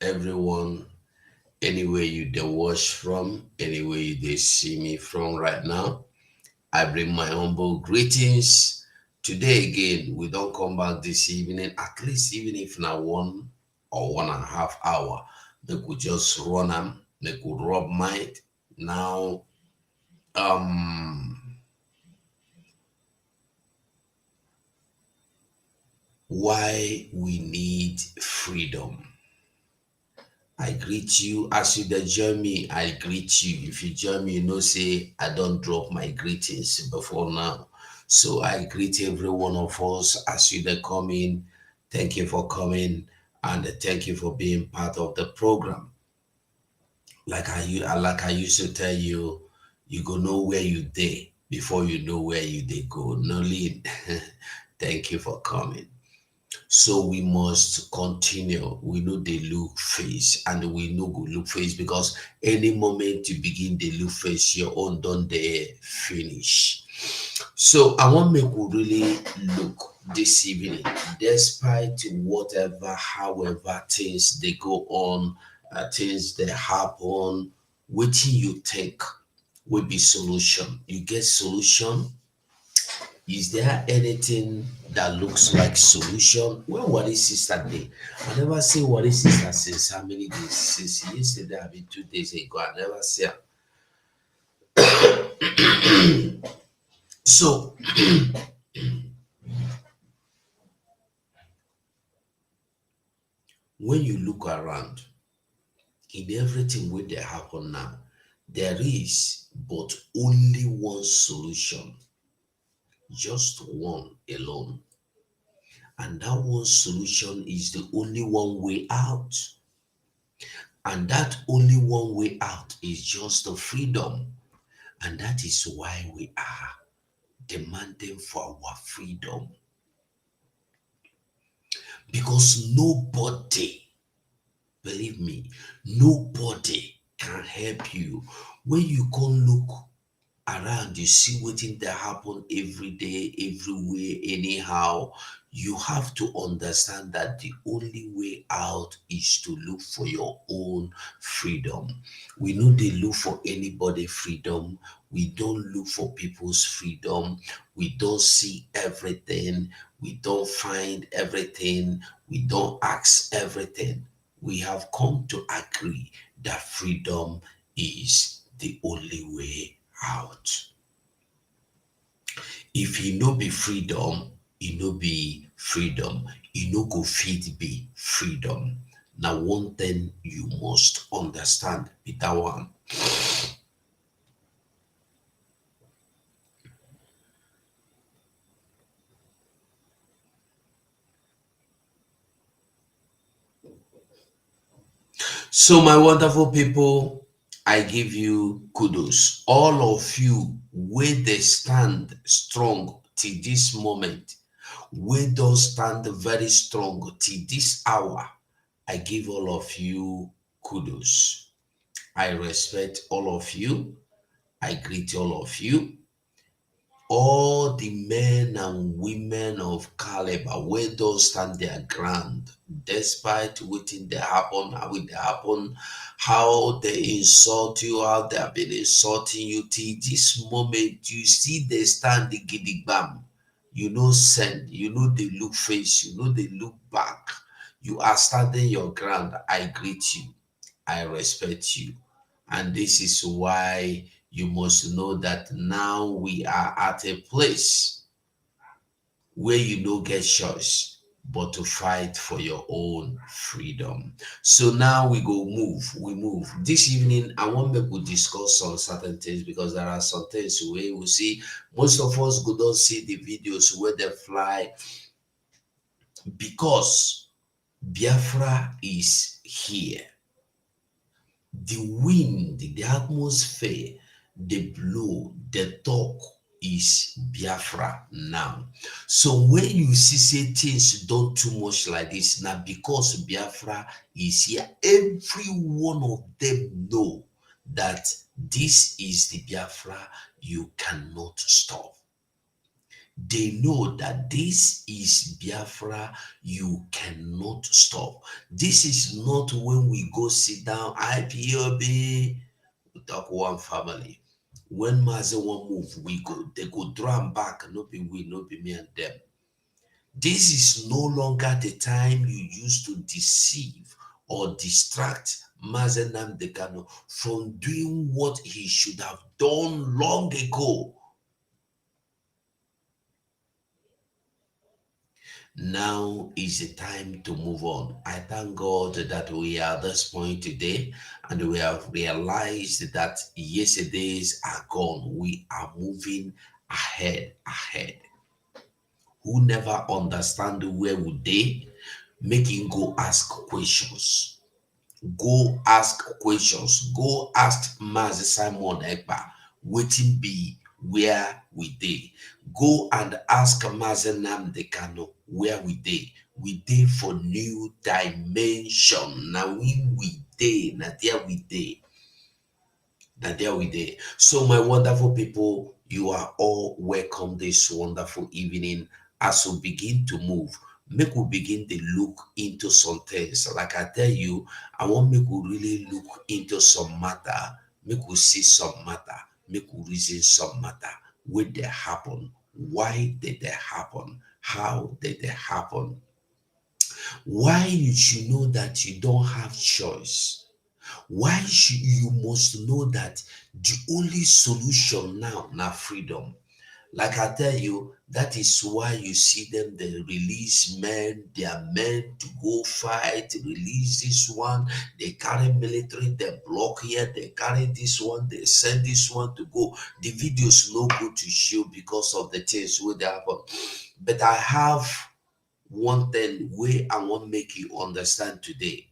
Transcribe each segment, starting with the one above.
everyone, anywhere you they watch from, anywhere you they see me from right now. I bring my humble greetings. Today again, we don't come back this evening, at least even if not 1 or 1.5 hour. They could just run them, they could rub mind. Now, um, why we need freedom. I greet you as you dey join me. I greet you. If you join me, you know, say I don't drop my greetings before now. So I greet every one of us as you dey come in. Thank you for coming and thank you for being part of the program. Like I used to tell you, you go know where you dey before you know where you dey go. No lead. Thank you for coming. So we must continue. We know they look face and we know go look face because any moment you begin the look face, your own done there finish. So I want make we really look this evening, despite whatever, however things they go on, things that happen, what you think will be solution. You get solution. Is there anything that looks like solution? When what is sister day? I never see what is sister since how many days? Since yesterday, I mean 2 days ago. I never see her. So when you look around in everything where they happen now, there is but only one solution, just one alone. And that one solution is the only one way out. And that only one way out is just the freedom. And that is why we are demanding for our freedom. Because nobody, believe me, nobody can help you. When you can look around, you see wetin dey happen every day, everywhere, anyhow. You have to understand that the only way out is to look for your own freedom. We no dey look for anybody freedom. We don't look for people's freedom. We don't see everything. We don't find everything. We don't ask everything. We have come to agree that freedom is the only way out. If e no be freedom, e no be freedom. E no go fit be freedom. Now, one thing you must understand be that one. So, my wonderful people, I give you kudos. All of you, where they stand strong till this moment, where don't stand very strong till this hour, I give all of you kudos. I respect all of you. I greet all of you. All the men and women of caliber wey don stand their ground despite wetin dey happen, how e dey happen, how they insult you, how they have been insulting you till this moment, you still dey stand gidigbam. You no send, you no dey look face, you no dey look back. You are standing your ground. I greet you. I respect you. And this is why you must know that now we are at a place where you no get choice but to fight for your own freedom. So now we go move, we move. This evening, I want me to discuss some certain things because there are some things where we see most of us go don't see the videos where they fly because Biafra is here. The wind, the atmosphere, the blow, the talk is Biafra now. So when you see say things done too much like this, now because Biafra is here, every one of them know that this is the Biafra you cannot stop. They know that this is Biafra, you cannot stop. This is not when we go sit down, IPOB, we talk one family. When Mazi won't move, they go drum back, no be we, no be me and them. This is no longer the time you used to deceive or distract Mazenam Dekano from doing what he should have done long ago. Now is the time to move on. I thank God that we are at this point today and we have realized that yesterdays are gone. We are moving ahead. Who never understand where would they, make him go ask questions. Go ask questions. Go ask Mazi Simon Ekpa, waiting be where we dey. Go and ask Mazi Nnamdi Kanu where we dey. We dey for new dimension. Now we dey, na there we dey. So my wonderful people, you are all welcome this wonderful evening. As we begin to move, make we begin to look into some things. Like I tell you, I want make we really look into some matter, make we see some matter, make we reason some matter. Where they happen? Why did they happen? How did they happen? Why you should know that you don't have choice? Why should you must know that the only solution now freedom? Like I tell you, that is why you see them, they release men, they are men to go fight, release this one, they carry military, they block here, they carry this one, they send this one to go. The videos no good to show because of the things where they happen. But I have one thing where I want to make you understand today.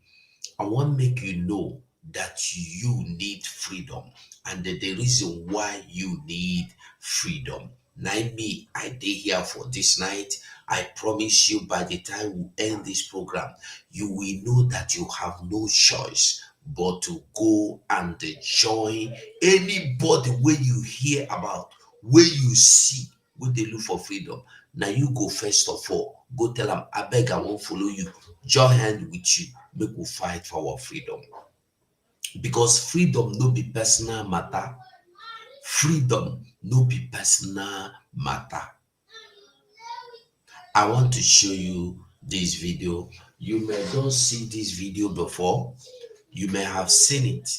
I want to make you know that you need freedom and the reason why you need freedom. Now me, I did here for this night. I promise you by the time we end this program, you will know that you have no choice but to go and join anybody where you hear about, where you see, where they look for freedom. Now you go first of all, go tell them, I beg, I won't follow you. Join hand with you, make we fight for our freedom. Because freedom no be personal matter. Freedom no be personal matter. I want to show you this video. You may not see this video before. You may have seen it.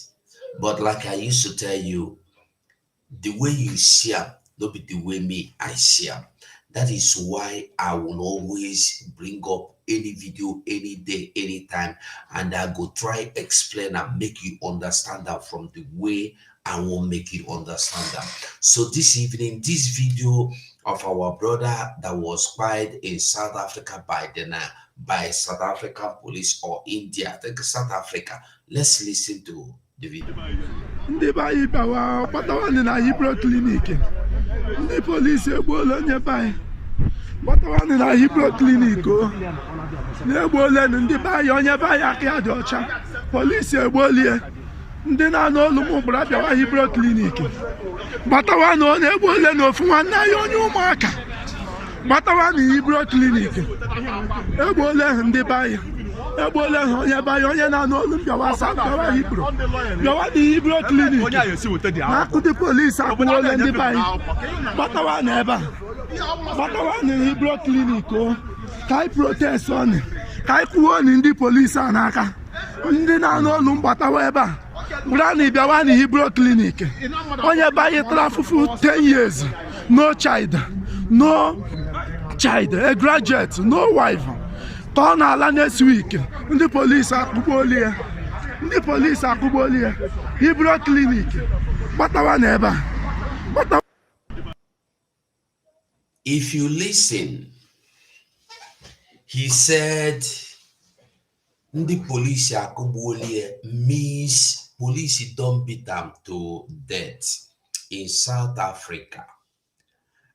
But like I used to tell you, the way you see them, not be the way me I see them. That is why I will always bring up any video, any day, anytime, and I go try explain and make you understand that from the way I will make you understand that. So this evening, this video of our brother that was spied in South Africa by South African police or India, I think South Africa. Let's listen to the video. Ndị bayi bawa patawani na Hebrew clinic. Ndị police egbuola onye bayi. Patawani na Hebrew clinic o. Na-egbuola ndị bayi onye bayi aka ya dị ọcha. Police egbuolie. Ndị na-anụ olu m gbara bịawa Hebrew clinic. Patawani onye egbuola n'ofu nwanne anyị onye ụmụaka. Patawani Hebrew clinic. Egbuola ndị bayi. Ebole onye bayi onye na-anụ olu bịawa Hebrew. Bịawa dị Hebrew clinic. Na-akụdị polisi akpụole ndị bayi. Gbatawa na ebe a. Gbatawa na Hebrew clinic o. Ka anyị protest ọnụ. Ka anyị kwuo ọnụ ndị polisi a n'aka. Ndị na-anụ olu gbatawa ebe a. Bụra na bịawa na Hebrew clinic. Onye bayi tara afụfụ 10 years. No child. A graduate. No wife. Turn ala next week. The police akụgbuolie. The police akụgbuolie. Hebrew clinic. Gbatawa n'ebe. If you listen, he said the police akụgbuolie means police don't beat them to death in South Africa.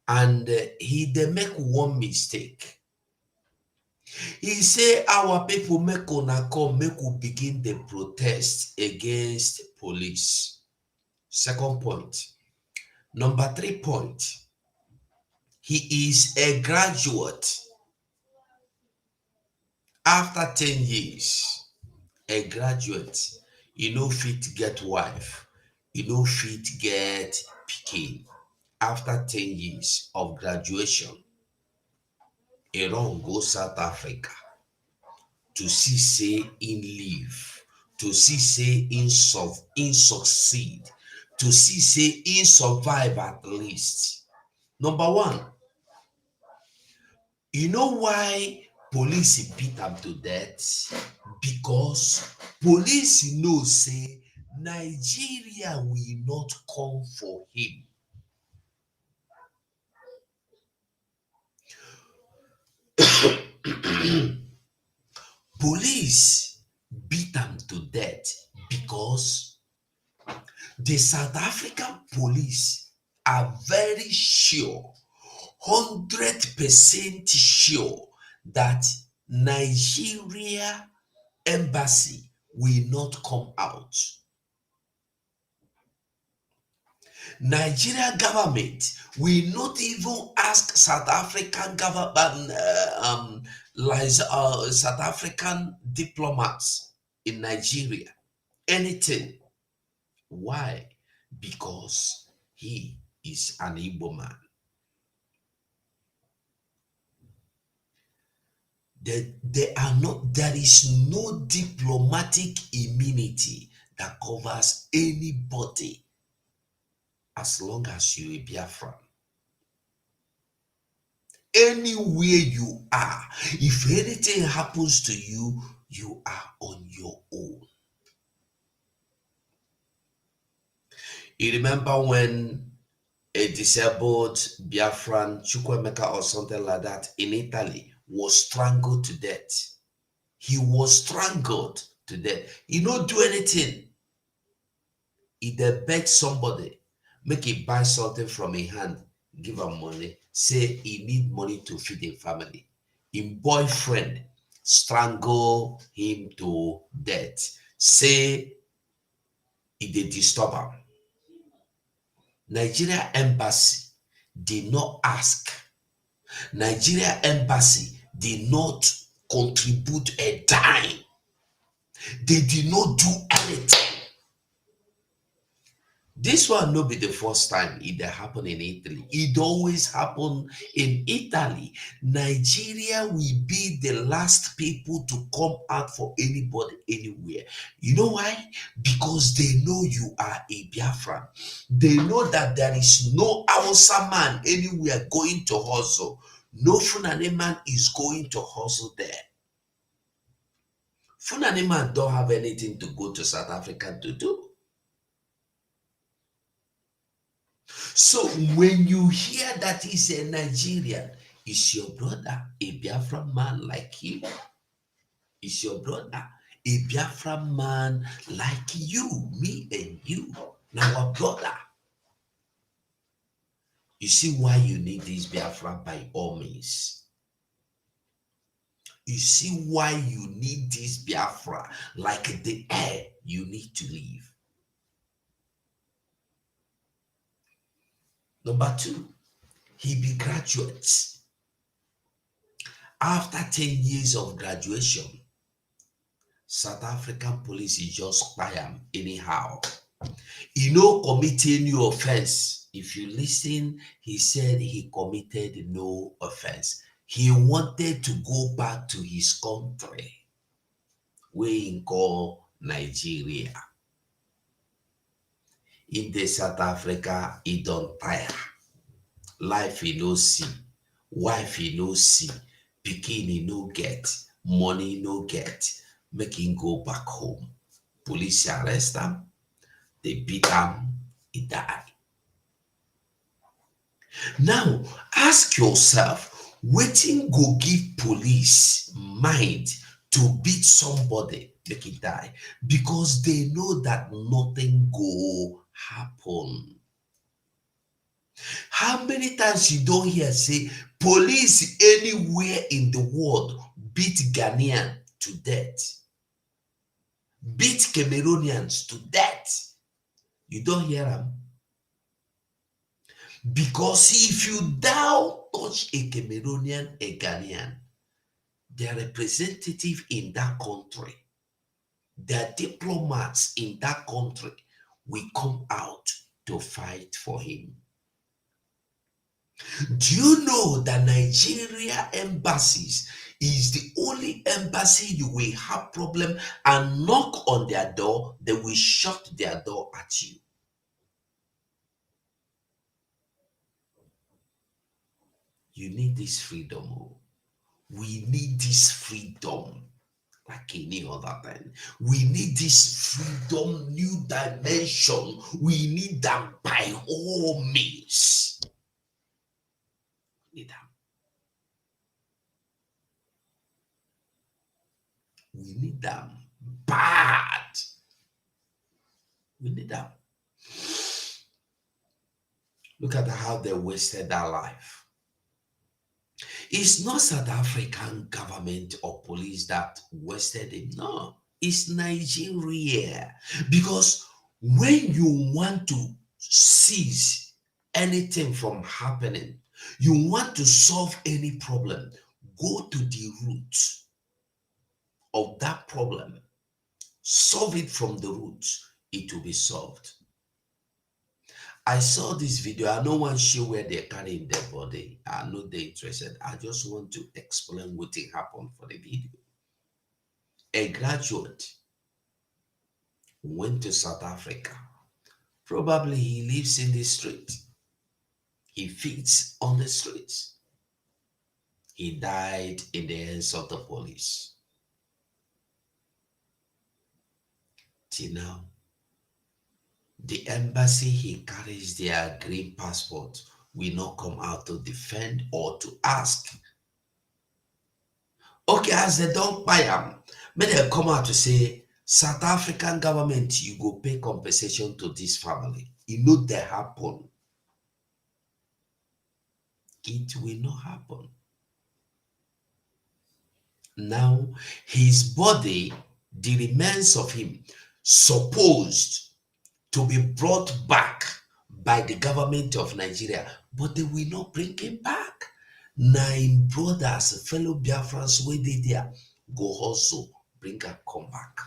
And they make one mistake. He say our people make una come, make we begin the protest against police. Second point. Number 3 point. He is a graduate. After 10 years, a graduate, you know fit get wife, you know fit get pikin. After 10 years of graduation, he run go South Africa to see say in live, to see say in succeed, to see say in survive at least. Number one, you know why police beat am to death? Because police know say Nigeria will not come for him. Police beat am to death because the South African police are very sure, 100% sure that Nigeria embassy will not come out. Nigeria government will not even ask South African government, South African diplomats in Nigeria anything. Why? Because he is an Igbo man. There is no diplomatic immunity that covers anybody as long as you're a Biafran. Anywhere you are, if anything happens to you, you are on your own. You remember when a disabled Biafran, Chukwemeka or something like that, in Italy was strangled to death? He was strangled to death. He don't do anything. He dey beg somebody, make he buy something from a hand, give am money, say he need money to feed him family. Him boyfriend strangle him to death, say he dey disturb am. Nigeria embassy did not ask. Nigeria embassy did not contribute a dime. They did not do anything. This one no be the first time it happen in Italy. It always happen in Italy. Nigeria will be the last people to come out for anybody anywhere. You know why? Because they know you are a Biafran. They know that there is no Hausa man anywhere going to hustle. No Fulani man is going to hustle there. Fulani man don't have anything to go to South Africa to do. So when you hear that he's a Nigerian, is your brother a Biafran man like you? Is your brother a Biafran man like you, me and you, our brother? You see why you need this Biafran by all means. You see why you need this Biafra like the air you need to live. Number two, he be graduates. After 10 years of graduation, South African police is just spy him anyhow. He no commit any offense. If you listen, he said he committed no offense. He wanted to go back to his country, where he call Nigeria. In the South Africa, he don't tire. Life he no see, wife he no see, pikin he no get, money he no get. Make him go back home. Police arrest him, they beat him, he die. Now, ask yourself, wetin go give police mind to beat somebody make he die? Because they know that nothing go happen. How many times you don't hear say police anywhere in the world beat Ghanaian to death, beat Cameroonians to death? You don't hear them. Because if you down touch a Cameroonian, a Ghanaian, their representative in that country, their diplomats in that country will come out to fight for him. Do you know that Nigeria embassies is the only embassy you will have problem and knock on their door, they will shut their door at you. You need this freedom. Oh. We need this freedom like any other thing. We need this freedom, new dimension. We need them by all means. We need them. We need them bad. We need them. Look at how they wasted their life. It's not South African government or police that wasted it. No, it's Nigeria. Because when you want to cease anything from happening, you want to solve any problem, go to the root of that problem, solve it from the root, it will be solved. I saw this video. I don't want to show where they're carrying their body. I'm not interested. I just want to explain what happened for the video. A graduate went to South Africa. Probably he lives in the street. He feeds on the streets. He died in the hands of the police. Till now, the embassy he carries their green passport will not come out to defend or to ask. Okay, as they don't buy them, may they come out to say, South African government, you go pay compensation to this family. You know they happen. It will not happen. Now, his body, the remains of him, supposed to be brought back by the government of Nigeria, but they will not bring him back. 9 brothers, fellow Biafrans, where they there, go also bring her come back.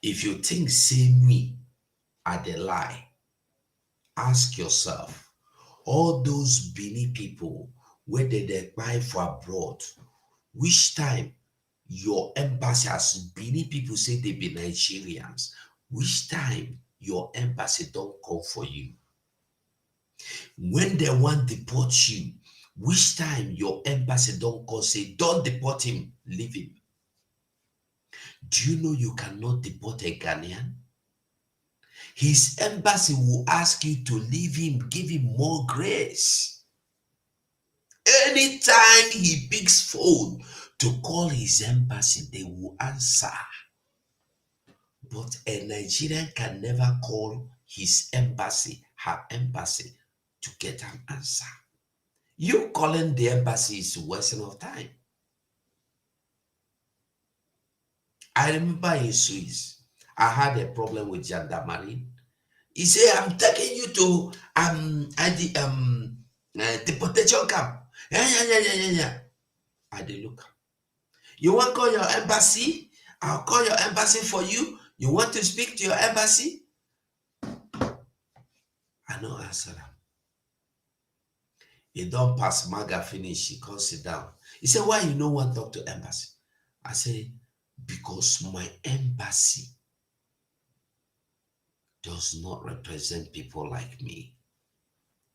If you think say me are the lie, ask yourself, all those Benin people, where they buy for abroad, which time your embassy, as Benin people say they be Nigerians, which time your embassy don't come for you? When they want to deport you, which time your embassy don't call, say, don't deport him, leave him? Do you know you cannot deport a Ghanaian? His embassy will ask you to leave him, give him more grace. Anytime he picks phone to call his embassy, they will answer. But a Nigerian can never call his embassy, her embassy, to get an answer. You calling the embassy is a waste of time. I remember in Swiss, I had a problem with gendarmerie. He said, I'm taking you to deportation camp. Yeah. I did look. You want to call your embassy? I'll call your embassy for you. You want to speak to your embassy? I no answer them. He don't pass maga finish. He come sit down. He said, why you no want to talk to embassy? I say, because my embassy does not represent people like me.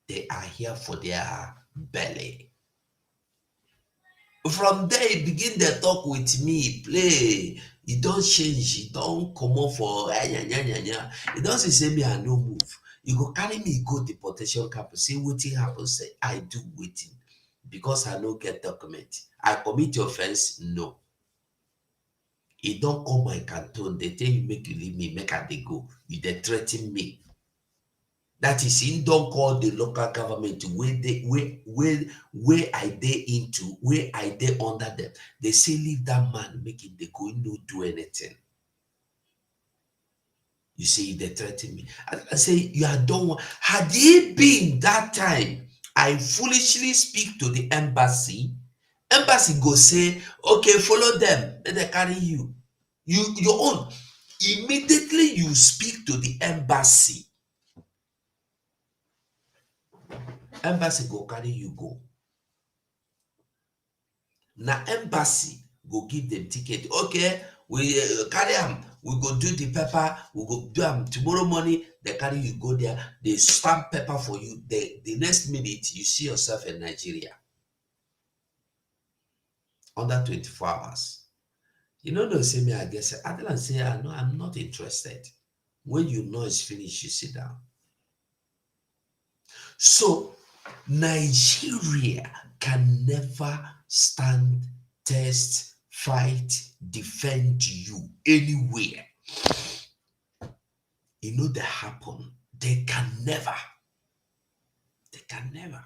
They are here for their belly. From there, he begin to talk with me, play. He don't change. He don't come on for He doesn't say me I no move. You go carry me go deportation camp. See what happens. Say I do waiting because I no get document. I commit offense. No. He don't call my canton. They tell you make you leave me. Make I they go. You they threaten me. That is, he don't call the local government where I dey into, where I dey under them. They say leave that man, make it they go no do anything. You say they threaten me. I say you are done. Had it been that time, I foolishly speak to the embassy. Embassy go say, okay, follow them. Let they carry you. Your own. Immediately you speak to the embassy. Embassy go carry you go. Now embassy go give them ticket. Okay, we carry them. We go do the paper. We go do them tomorrow morning. They carry you go there. They stamp paper for you. The next minute you see yourself in Nigeria under 24 hours. You know, don't say me. I guess I don't say no. I'm not interested. When you know it's finished, you sit down. So Nigeria can never stand, test, fight, defend you anywhere. You know that happen. They can never. They can never.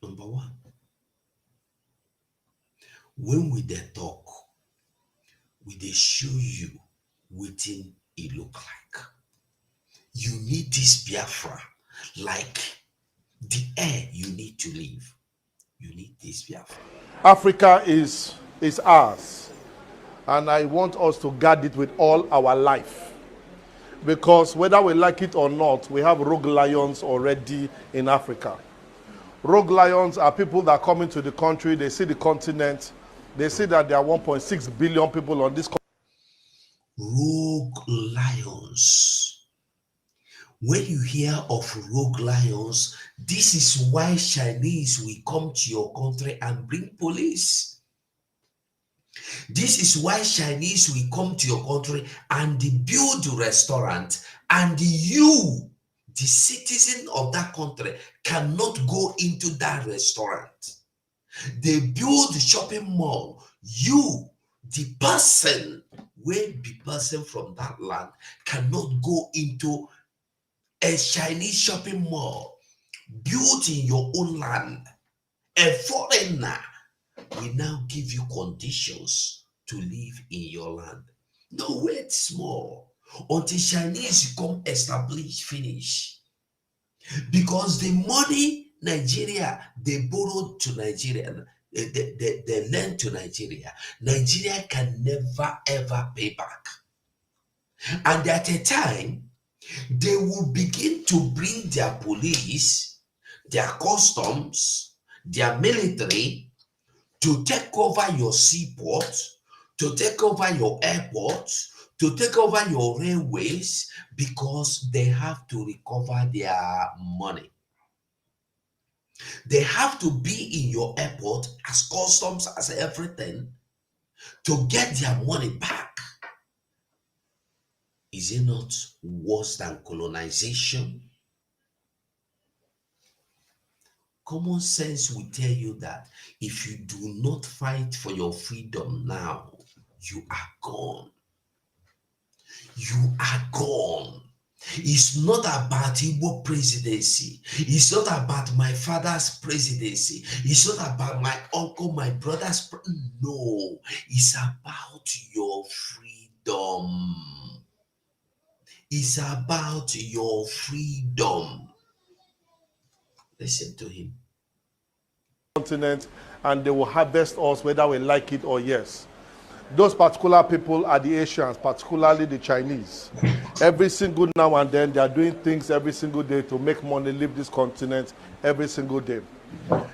Number one. When we dey talk, we dey show you wetin it look like. You need this Biafra like the air you need to live. You need this Biafra. Africa is ours, and I want us to guard it with all our life, because whether we like it or not, we have rogue lions already in Africa. Rogue lions are people that come into the country, they see the continent, they see that there are 1.6 billion people on this continent. Rogue lions. When you hear of rogue lions, this is why Chinese will come to your country and bring police. This is why Chinese will come to your country and build a restaurant, and you, the citizen of that country, cannot go into that restaurant. They build a shopping mall. You, the person, will be person from that land, cannot go into a Chinese shopping mall built in your own land. A foreigner will now give you conditions to live in your land. No, wait small. Until Chinese come establish, finish. Because the money Nigeria, they borrowed to Nigeria, they lend to Nigeria, Nigeria can never ever pay back. And at a time, they will begin to bring their police, their customs, their military to take over your seaport, to take over your airports, to take over your railways, because they have to recover their money. They have to be in your airport as customs, as everything, to get their money back. Is it not worse than colonization? Common sense will tell you that if you do not fight for your freedom now, you are gone. You are gone. It's not about Igbo presidency. It's not about my father's presidency. It's not about my uncle, my brother's. No, it's about your freedom. It's about your freedom. Listen to him. Continent, and they will harvest us whether we like it or yes. Those particular people are the Asians, particularly the Chinese. Every single now and then, they are doing things every single day to make money, leave this continent every single day.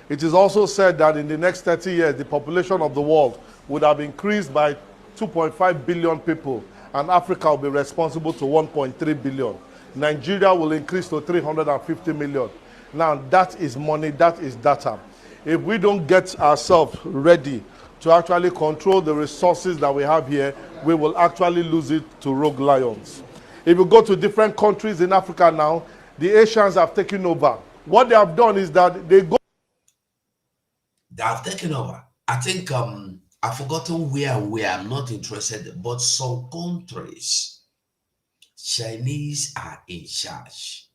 It is also said that in the next 30 years, the population of the world would have increased by 2.5 billion people, and Africa will be responsible to 1.3 billion. Nigeria will increase to 350 million. Now, that is money, that is data. If we don't get ourselves ready to actually control the resources that we have here, we will actually lose it to rogue lions. If you go to different countries in Africa now, the Asians have taken over. What they have done is that they go. They have taken over. I think I've forgotten where I'm not interested, but some countries, Chinese are in charge.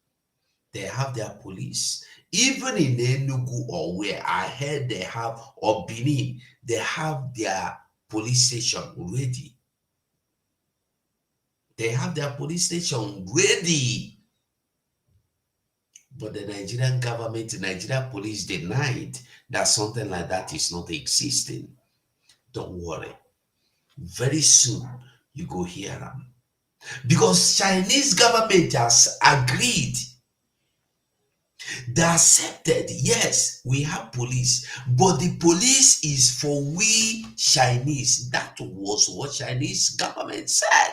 They have their police. Even in Enugu or where I heard they have, or Benin, they have their police station ready. They have their police station ready. But the Nigerian government, the Nigerian police denied that something like that is not existing. Don't worry. Very soon, you go hear them. Because Chinese government has agreed. They accepted, yes, we have police, but the police is for we Chinese. That was what Chinese government said.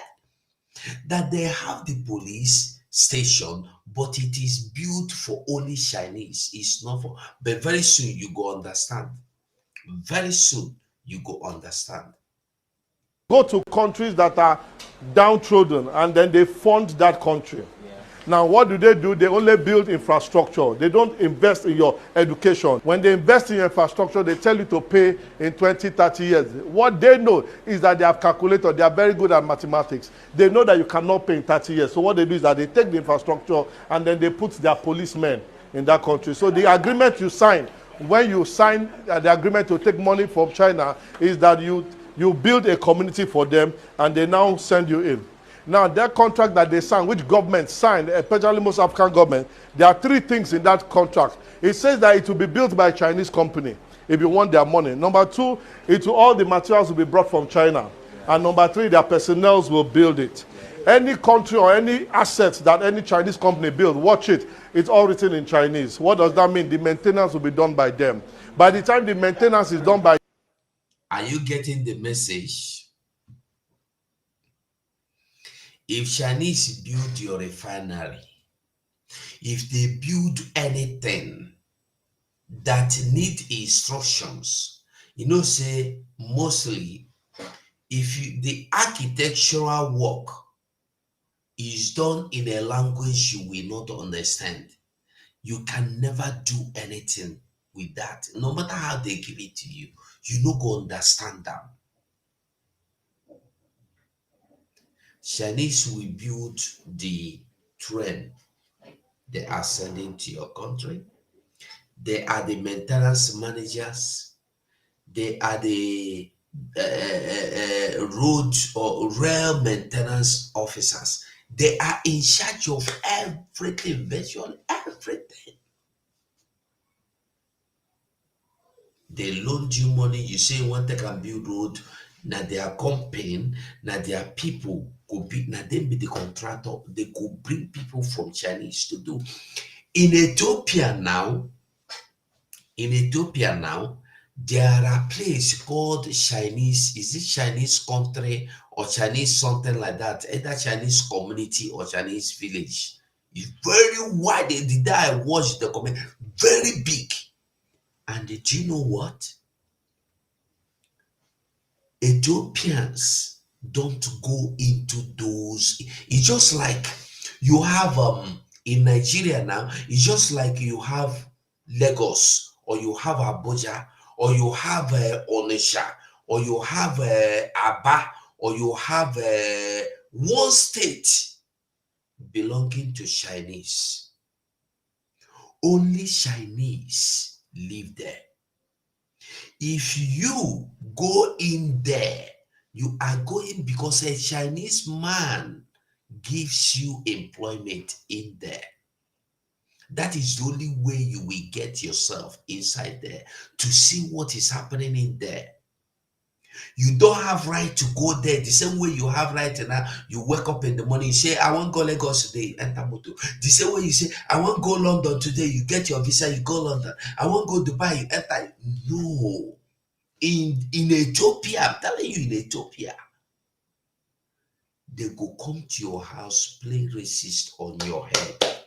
That they have the police station, but it is built for only Chinese. It's not for, but very soon you go understand. Very soon you go understand. Go to countries that are downtrodden and then they fund that country. Now, what do? They only build infrastructure. They don't invest in your education. When they invest in your infrastructure, they tell you to pay in 20, 30 years. What they know is that they have calculated. They are very good at mathematics. They know that you cannot pay in 30 years. So what they do is that they take the infrastructure and then they put their policemen in that country. So the agreement you sign, when you sign the agreement to take money from China, is that you build a community for them and they now send you in. Now, that contract that they signed, which government signed, especially most African governments, there are three things in that contract. It says that it will be built by a Chinese company if you want their money. Number two, all the materials will be brought from China. And number three, their personnel will build it. Any country or any assets that any Chinese company build, watch it. It's all written in Chinese. What does that mean? The maintenance will be done by them. By the time the maintenance is done by... Are you getting the message? If Chinese build your refinery, if they build anything that need instructions, you know, say mostly, if the architectural work is done in a language you will not understand, you can never do anything with that. No matter how they give it to you, you no go understand them. Chinese will build the train. They are sending to your country. They are the maintenance managers. They are the road or rail maintenance officers. They are in charge of everything, virtually everything. They loaned you money. You say you want to can build road. Now their company, now their people could be, now they be the contractor. They could bring people from Chinese to do. In Ethiopia now, there are places called Chinese, is it Chinese country or Chinese something like that, either Chinese community or Chinese village. It's very wide. The day I watched the comment, very big. And do you know what? Ethiopians don't go into those. It's just like you have in Nigeria now, it's just like you have Lagos or you have Abuja or you have Onitsha or you have Aba or you have one state belonging to Chinese. Only Chinese live there. If you go in there, you are going because a Chinese man gives you employment in there. That is the only way you will get yourself inside there to see what is happening in there. You don't have right to go there the same way you have right now. You wake up in the morning, you say, I want to go Lagos today, enter motor. The same way you say, I want to go London today, you get your visa, you go London. I want to go Dubai, you enter. No. In Ethiopia, I'm telling you, in Ethiopia, they go come to your house, play racist on your head.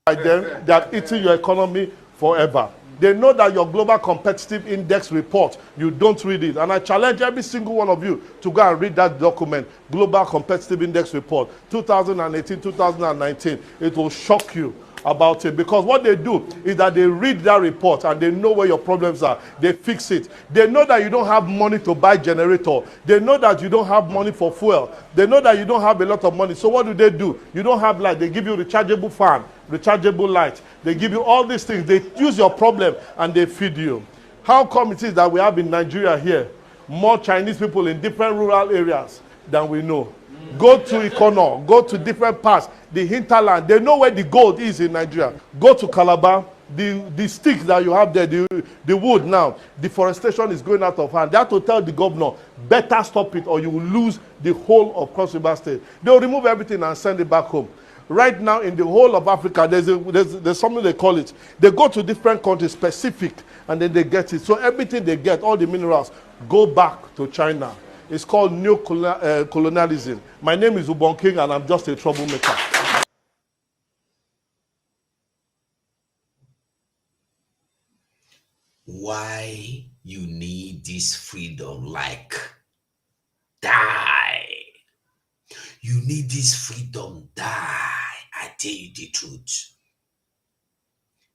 By them, they have eaten your economy forever. They know that your global competitive index report, you don't read it. And I challenge every single one of you to go and read that document, Global Competitive Index Report, 2018, 2019. It will shock you about it, because what they do is that they read that report and they know where your problems are. They fix it. They know that you don't have money to buy generator. They know that you don't have money for fuel. They know that you don't have a lot of money. So what do? You don't have light. They give you rechargeable fan, rechargeable light. They give you all these things. They use your problem and they feed you. How come it is that we have in Nigeria here more Chinese people in different rural areas than we know. Go to Ikono, go to different parts, the hinterland. They know where the gold is in Nigeria. Go to Calabar, the sticks that you have there, the wood now, deforestation is going out of hand. They have to tell the governor, better stop it or you will lose the whole of Cross River State. They'll remove everything and send it back home. Right now in the whole of Africa, there's something they call it. They go to different countries specific and then they get it. So everything they get, all the minerals, go back to China. It's called neo-colonialism. My name is Ubon King and I'm just a troublemaker. Why you need this freedom? Like, die. You need this freedom, die. I tell you the truth.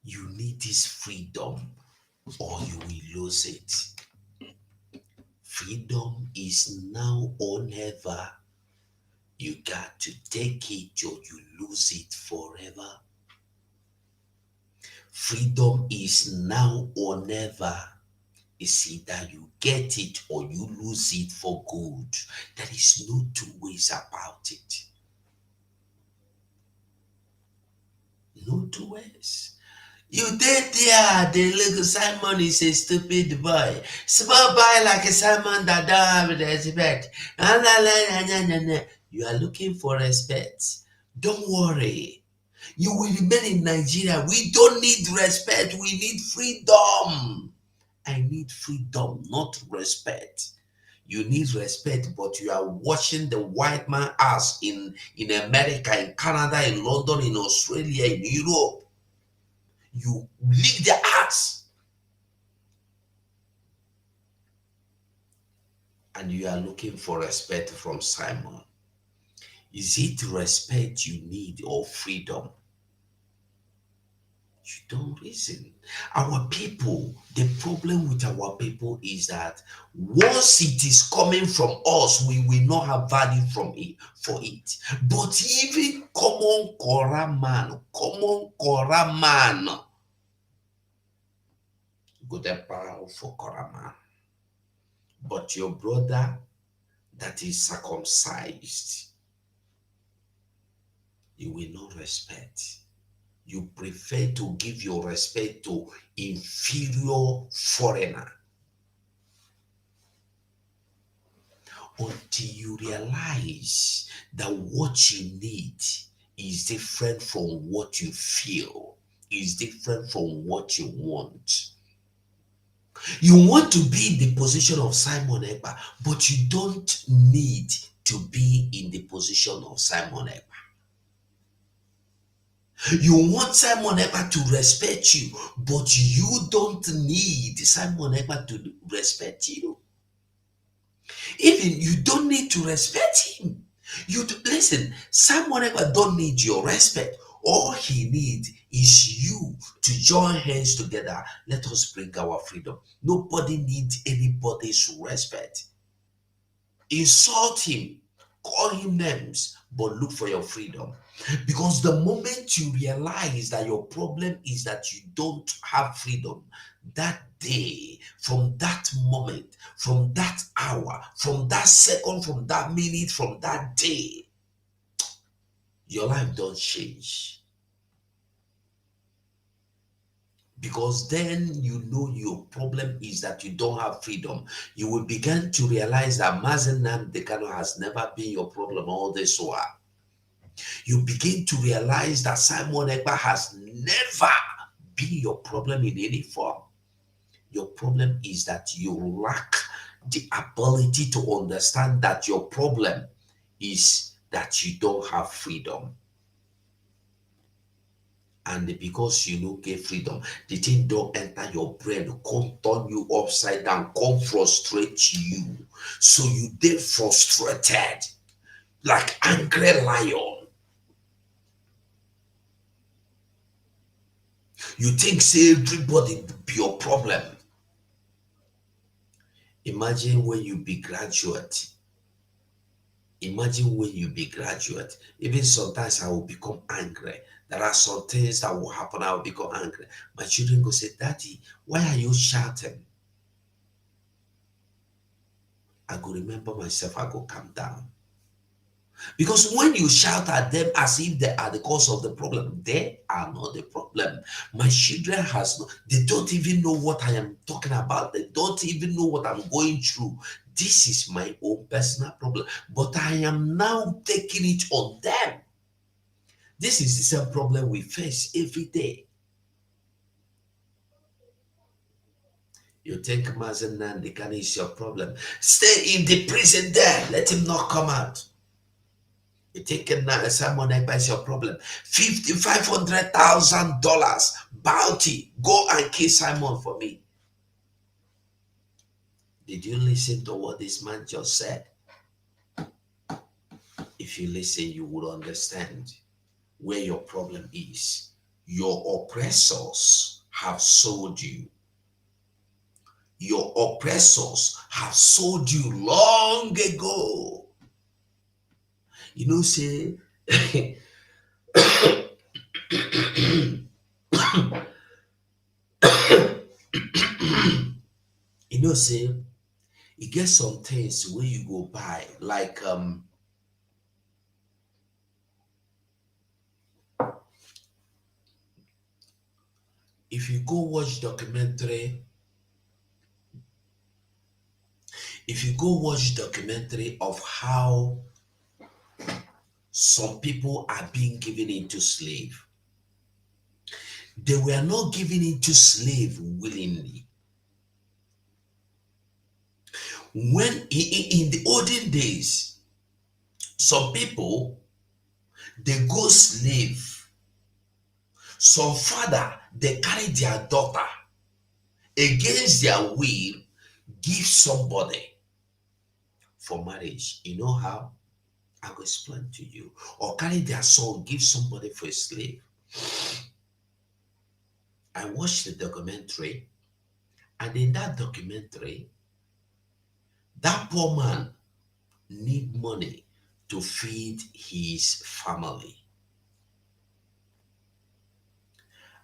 You need this freedom or you will lose it. Freedom is now or never. You got to take it or you lose it forever. Freedom is now or never. It's either you get it or you lose it for good. There is no two ways about it. No two ways. You did there, the little Simon is a stupid boy. Small boy like a Simon that don't have respect. You are looking for respect. Don't worry. You will remain in Nigeria. We don't need respect. We need freedom. I need freedom, not respect. You need respect, but you are watching the white man ass in America, in Canada, in London, in Australia, in Europe. You lick their ass. And you are looking for respect from Simon. Is it respect you need or freedom? You don't reason. Our people, the problem with our people is that once it is coming from us, we will not have value from it for it. But even common Kora man, good and power for Kora man. But your brother that is circumcised, you will not respect. You prefer to give your respect to inferior foreigner until you realize that what you need is different from what you feel, is different from what you want. You want to be in the position of Simon Ekpa, but you don't need to be in the position of Simon Ekpa. You want Simon Ekpa to respect you, but you don't need Simon Ekpa to respect you. Even you don't need to respect him. Listen, Simon Ekpa don't need your respect. All he needs is you to join hands together. Let us bring our freedom. Nobody needs anybody's respect. Insult him, call him names, but look for your freedom. Because the moment you realize that your problem is that you don't have freedom, that day, from that moment, from that hour, from that second, from that minute, from that day, your life don't change. Because then you know your problem is that you don't have freedom. You will begin to realize that Mazen Nnamdi Kanu has never been your problem all this while. You begin to realize that Simon Ekpa has never been your problem in any form. Your problem is that you lack the ability to understand that your problem is that you don't have freedom. And because you don't get freedom, the thing don't enter your brain, come turn you upside down, come frustrate you. So you get frustrated like angry lion. You think say everybody be your problem. Imagine when you be graduate. Imagine when you be graduate. Even sometimes I will become angry. There are some things that will happen. I will become angry. My children go say, Daddy, why are you shouting? I go remember myself. I go calm down. Because when you shout at them as if they are the cause of the problem, they are not the problem. My children they don't even know what I am talking about. They don't even know what I'm going through. This is my own personal problem, but I am now taking it on them. This is the same problem we face every day. You think Mazen Nandikani is your problem? Stay in the prison there. Let him not come out. You think Simon Ekpa is your problem? $500,000 bounty. Go and kill Simon for me. Did you listen to what this man just said? If you listen, you would understand where your problem is. Your oppressors have sold you. Your oppressors have sold you long ago. You know, say, you know, say, you get some things where you go buy, like if you go watch documentary of how some people are being given into slave, they were not given into slave willingly. When in the olden days, some people, they go slave. Some father, they carry their daughter against their will, give somebody for marriage. You know how? I will explain to you. Or carry their son, give somebody for a slave. I watched the documentary, and in that documentary, that poor man need money to feed his family.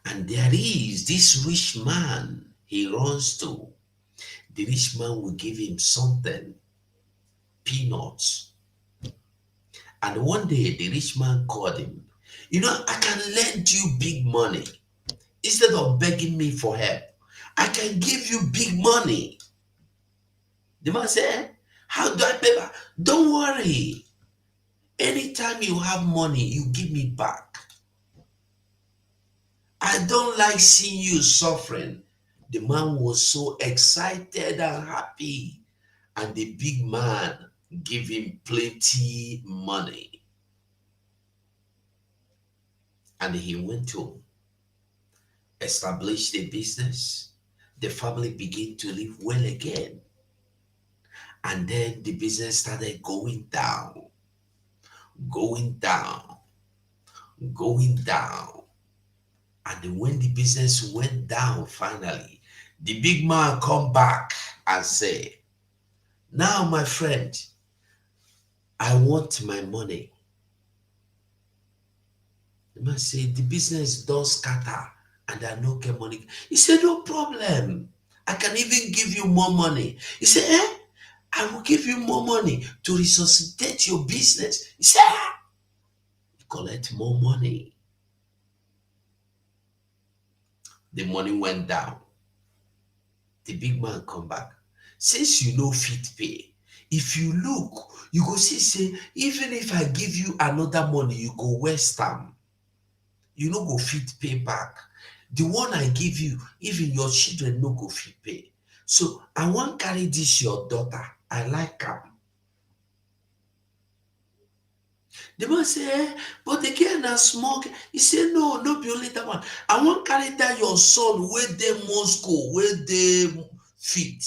And there is this rich man he runs to. The rich man will give him something, peanuts. And one day the rich man called him. You know, I can lend you big money. Instead of begging me for help, I can give you big money. The man said, how do I pay back? Don't worry. Anytime you have money, you give me back. I don't like seeing you suffering. The man was so excited and happy. And the big man gave him plenty money. And he went home, established a business. The family began to live well again. And then the business started going down, going down, going down. And when the business went down finally, the big man come back and say, now my friend, I want my money. The man said, the business does scatter and I no get money. He said, no problem. I can even give you more money. He said, I will give you more money to resuscitate your business. He said, collect more money. The money went down. The big man come back. Since you know fit pay, if you look, you go see, say, even if I give you another money, you go waste time. You no go fit pay back. The one I give you, even your children no go fit pay. So I want carry this your daughter. I like her. The man say, but the girl na small. He say, no be only that one. I want carry that your son where they must go, where they fit.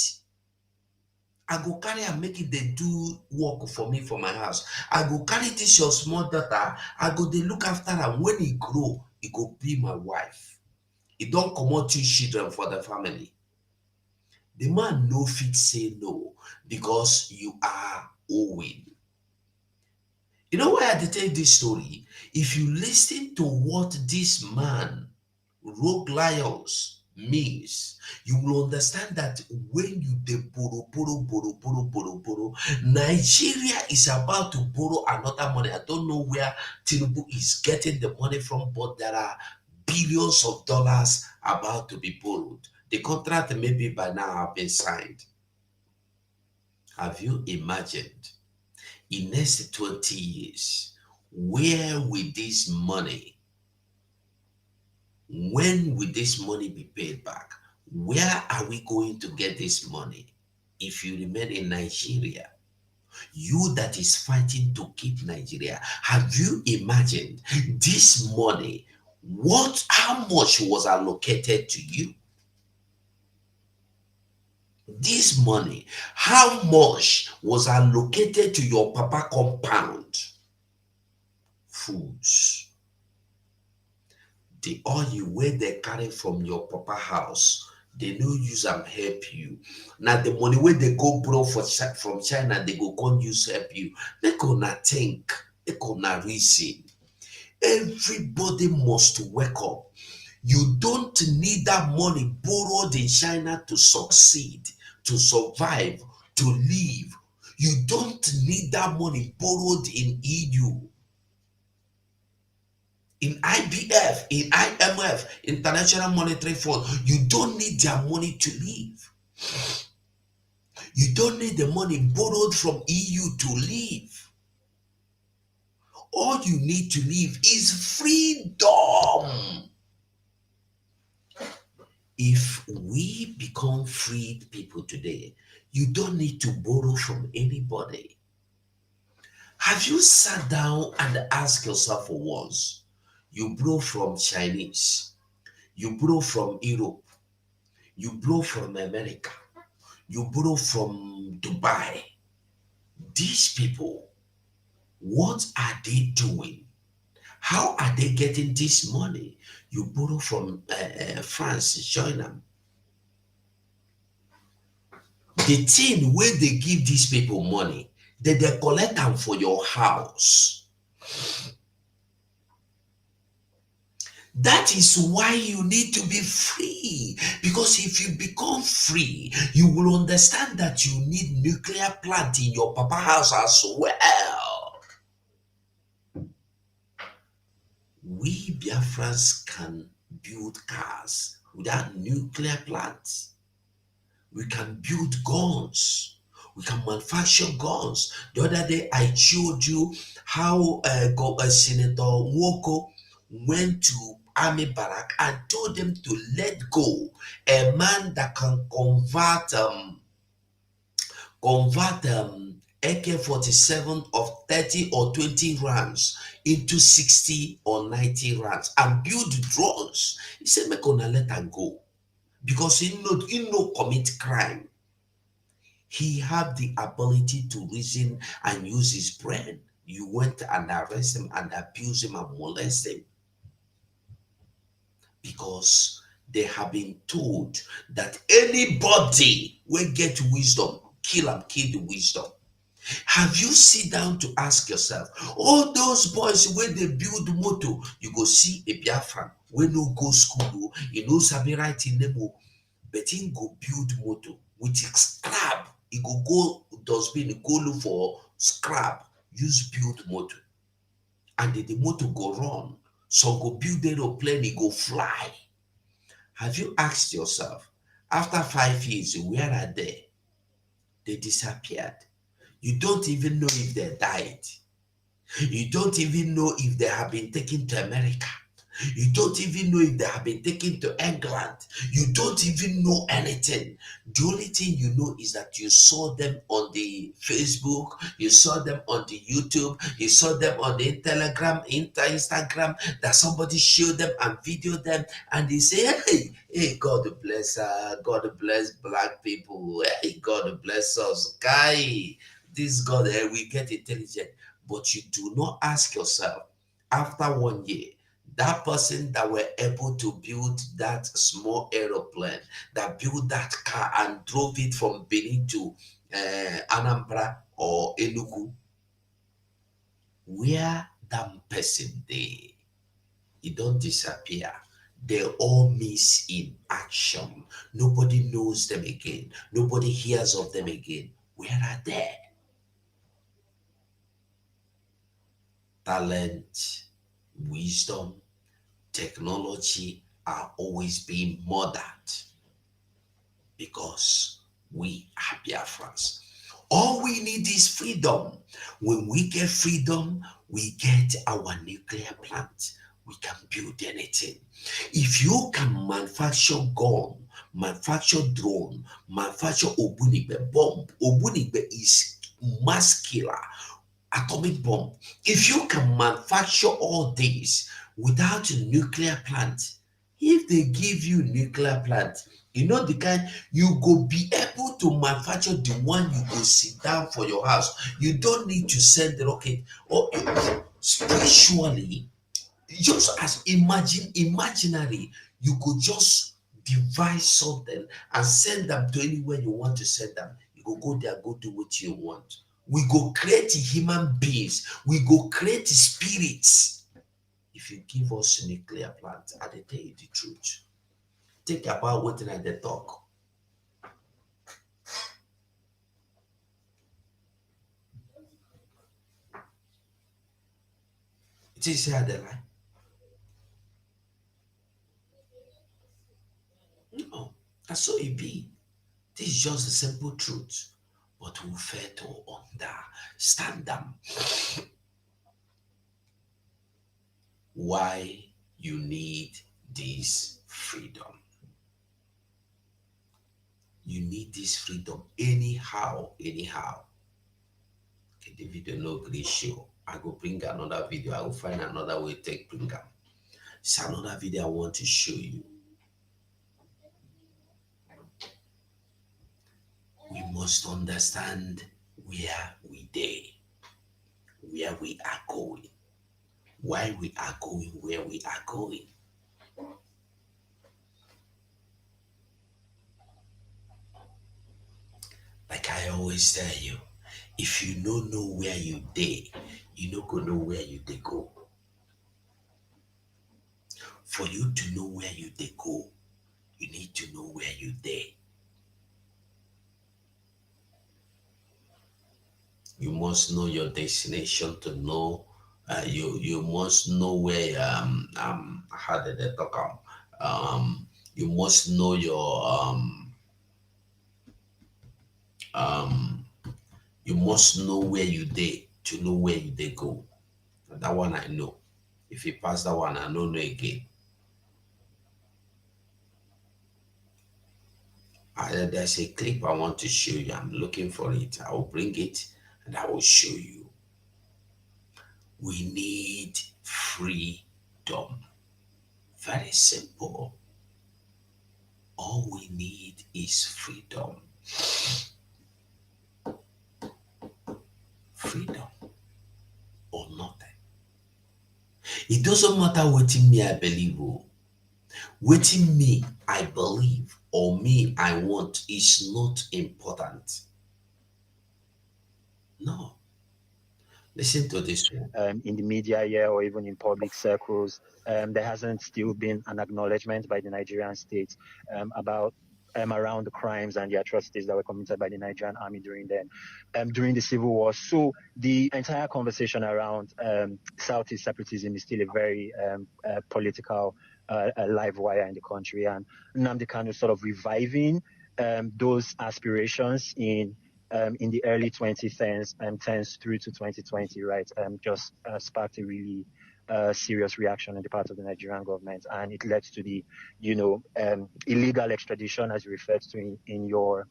I go carry and make it they do work for me for my house. I go carry this your small daughter. I go they look after her. When he grow, he go be my wife. He don't come out 2 children for the family. The man no fit say no because you are owing. You know why I tell this story? If you listen to what this man, Rogue Lions, means, you will understand that when you dey borrow, Nigeria is about to borrow another money. I don't know where Tinubu is getting the money from, but there are billions of dollars about to be borrowed. The contract maybe by now have been signed. Have you imagined in next 20 years, where will this money, when will this money be paid back? Where are we going to get this money if you remain in Nigeria? You that is fighting to keep Nigeria, have you imagined this money? How much was allocated to you? This money, how much was allocated to your papa compound? Foods. The oil where they carry from your papa house, they no use am help you. Now the money where they go borrow from China, they go come use help you. They gonna think, they gonna reason. Everybody must wake up. You don't need that money borrowed in China to succeed, to survive, to live. You don't need that money borrowed in EU, in IBF, in IMF, International Monetary Fund. You don't need their money to live. You don't need the money borrowed from EU to live. All you need to live is freedom. If we become freed people today, you don't need to borrow from anybody. Have you sat down and asked yourself for once? You borrow from Chinese, you borrow from Europe, you borrow from America, you borrow from Dubai. These people, what are they doing? How are they getting this money? You borrow from France, join them. The thing where they give these people money, they collect them for your house. That is why you need to be free. Because if you become free, you will understand that you need nuclear plant in your papa house as well. We Biafrans can build cars without nuclear plants. We can build guns. We can manufacture guns. The other day I showed you how Senator Woko went to army barrack and told them to let go a man that can convert AK-47 of 30 or 20 rounds into 60 or 90 rounds and build drones. He said, make una let her go. Because he no commit crime. He had the ability to reason and use his brain. You went and arrest him and abuse him and molest him. Because they have been told that anybody will get wisdom, kill the wisdom. Have you sit down to ask yourself, all those boys when they build motor, you go see a Biafran when no go school, you know sabi write in name, but he go build motor with scrap. He go dustbin, go look for scrap, use build motor, and the motor go run. Some go build aeroplane, he go fly. Have you asked yourself, after 5 years, where are they? They disappeared. You don't even know if they died. You don't even know if they have been taken to America. You don't even know if they have been taken to England. You don't even know anything. The only thing you know is that you saw them on the Facebook, you saw them on the YouTube, you saw them on the Telegram, Instagram, that somebody showed them and videoed them, and they say, hey, God bless God bless black people, hey, God bless us, guy. This God, we get intelligent. But you do not ask yourself, after 1 year, that person that were able to build that small aeroplane, that built that car and drove it from Benin to Anambra or Enugu, where that person they, it don't disappear. they all miss in action. Nobody knows them again. Nobody hears of them again. Where are they? Talent, wisdom, technology are always being murdered because we are Biafrans. All we need is freedom. When we get freedom, we get our nuclear plant. We can build anything. If you can manufacture gun, manufacture drone, manufacture Obunigbe bomb, Obunigbe is mass killer, atomic bomb. If you can manufacture all this without a nuclear plant, if they give you nuclear plant, you know the kind you go be able to manufacture the one you go sit down for your house. You don't need to send the rocket or spiritually, just as imaginary, you could just devise something and send them to anywhere you want to send them. You go there, go do what you want. We go create human beings, we go create spirits. If you give us nuclear plant, I dey tell you the truth. Think about what I dey talk. It is here the lie. No, that's so it be. This is just the simple truth. But we fail to understand them. Why you need this freedom. You need this freedom anyhow. Okay, the video no great show. I go bring another video. I will find another way to take bring them. It's another video I want to show you. We must understand where we dey, where we are going, why we are going where we are going. Like I always tell you, if you no know where you dey, you no go know where you dey go. For you to know where you dey go, you need to know where you dey. You must know your destination to know. You must know where how did they talk you must know your you must know where you dey to know where you dey go. That one I know. If you pass that one, I don't know again. There's a clip I want to show you. I'm looking for it. I will bring it and I will show you. We need freedom. Very simple. All we need is freedom. Freedom or nothing. It doesn't matter what in me I believe. What in me I believe or me I want is not important. No. Listen to this one. In the media here or even in public circles, there hasn't still been an acknowledgement by the Nigerian state about around the crimes and the atrocities that were committed by the Nigerian army during the civil war. So the entire conversation around Southeast separatism is still a very political live wire in the country, and Nnamdi Kanu sort of reviving those aspirations in the early 2010s through to 2020, right? Just sparked a really serious reaction on the part of the Nigerian government, and it led to the, illegal extradition, as you referred to in your